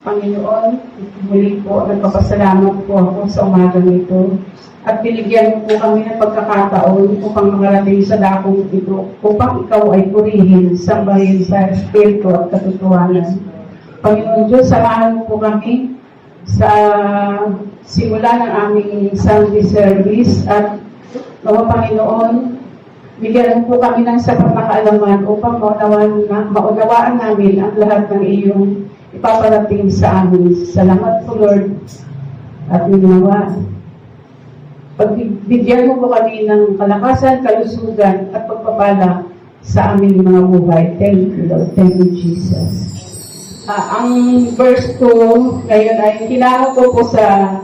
Panginoon, muli po, nagpapasalamat po ako sa umagang ito at binigyan po kami ng pagkakataon upang makarating sa dakong ito upang ikaw ay purihin, sambahin sa espiritu at katotohanan. Panginoon Diyos, samahan po kami sa simula ng aming Sunday service at mga Panginoon, bigyan po kami ng sapat na kaalaman upang maunawaan namin ang lahat ng iyong ipaparating sa amin. Salamat po, Lord, at ginawa. Pagbigyan mo po kami ng kalakasan, kalusugan, at pagpapala sa aming mga buhay. Thank you, Lord. Thank you, Jesus. Ang verse ko ngayon ay kinako ko po sa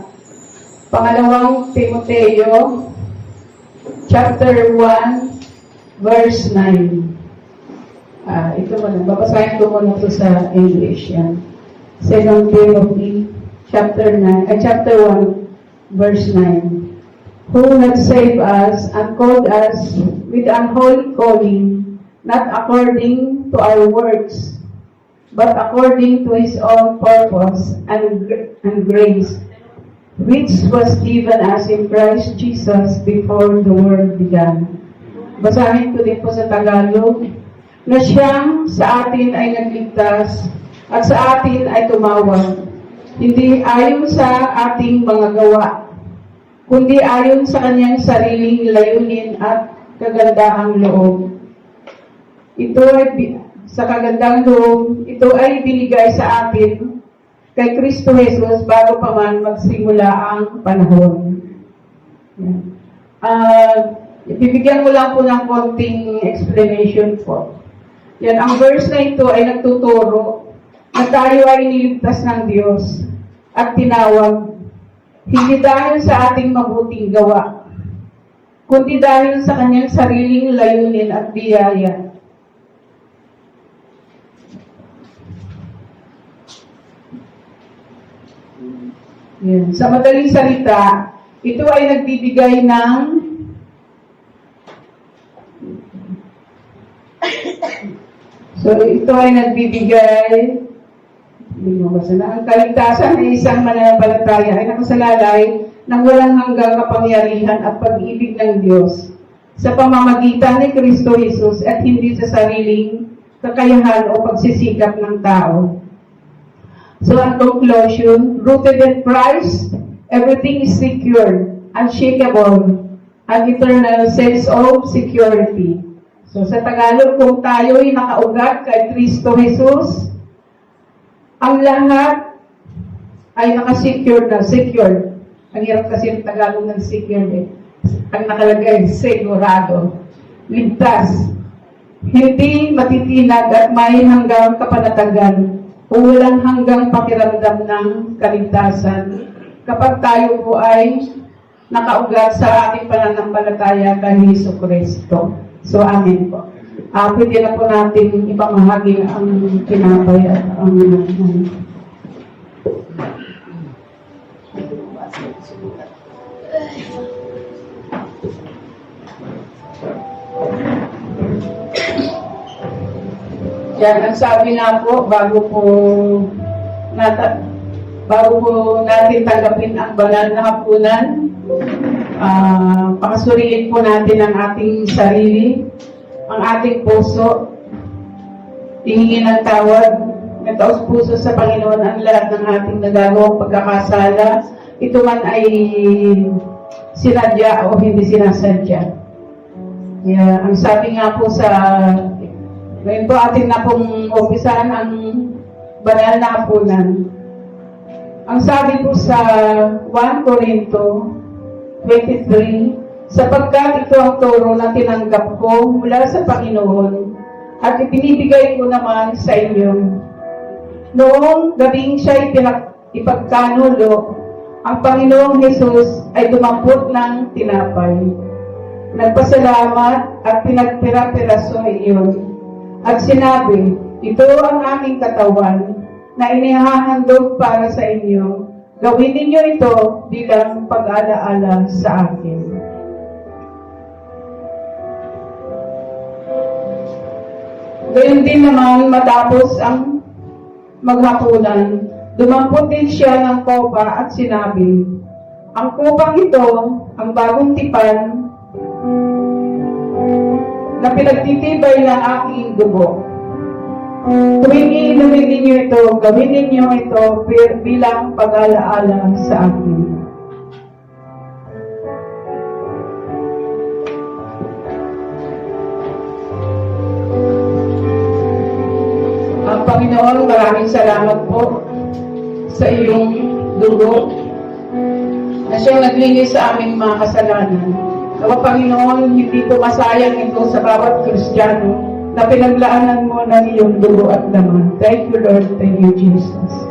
pangalawang Timoteo, chapter 1, verse 9. Ito muna, babasahin ko muna ito sa English. Yan. 2 Timothy, chapter 1, verse 9. Who hath saved us and called us with an holy calling, not according to our works, but according to His own purpose and grace, which was given us in Christ Jesus before the world began. Basahin ko din po sa Tagalog, na siyang sa atin ay nagligtas at sa atin ay tumawag, hindi ayon sa ating mga gawa, kundi ayon sa kanyang sariling layunin at kagandahang loob. Ito ay sa kagandang loob, ito ay binigay sa atin kay Kristo Jesus bago pa man magsimula ang panahon. Bibigyan ko lang po ng konting explanation po. Yan, ang verse na ito ay nagtuturo na tayo ay niligtas ng Diyos at tinawag, hindi dahil sa ating mabuting gawa, kundi dahil sa kanyang sariling layunin at biyaya. Yan. Sa madaling salita, ito ay nagbibigay ng ito ay nagbibigay ang kaligtasan ng isang mananampalataya ay nakasalalay ng walang hanggang kapangyarihan at pag-ibig ng Diyos sa pamamagitan ni Kristo Jesus at hindi sa sariling kakayahan o pagsisikap ng tao. So, ang conclusion, rooted in Christ, everything is secure, unshakable, an eternal sense of security. So, sa Tagalog, kung tayo'y nakaugat kay Kristo Jesus, ang lahat ay nakasecure na, secure. Ang hirap kasi yung Tagalog ng secure eh. Ang nakalagay, segurado, ligtas, hindi matitinag at may hanggang kapanatagan o walang hanggang pakiramdam ng kaligtasan kapag tayo po ay nakaugat sa ating pananampalataya kay Jesucristo. So, amen po. Pwede na po natin ipamahagi ang tinapay at ang yan, ang sabi na po, bago po natin tanggapin ang banal na hapunan, pakasuriin po natin ang ating sarili, ang ating puso, hihingin ng tawad, ng taos puso sa Panginoon ang lahat ng ating nagagawang pagkakasala, ito man ay sinadya o hindi sinasadya. Ang sabi nga po sa, ngayon po atin na pong umpisahan ang banal na hapunan. Ang sabi po sa 1 Corinto 23, sapagkat ito ang turo na tinanggap ko mula sa Panginoon at ibinibigay ko naman sa inyo. Noong gabing siya'y ipagkanulo, ang Panginoong Jesus ay dumampot ng tinapay. Nagpasalamat at pinagpira-piraso iyon. At sinabi, ito ang aming katawan na inihahandog para sa inyo. Gawin ninyo ito bilang pag-alaala sa akin. Gayon din naman matapos ang maghapunan, Dumampot din siya ng kopa at sinabi, "Ang kopang ito, ang bagong tipan, na pinagtitibay ng aking dugo. Tuwing iinumin ninyo ito, gawin ninyo ito bilang pag-alaala sa akin." Panginoon, maraming salamat po sa iyong dugo na siyang naglinis sa aming mga kasalanan. Nawa Panginoon, hindi po masayang ito sa bawat Kristiyano na pinaglaanan mo ng iyong dugo at laman. Thank you, Lord. Thank you, Jesus.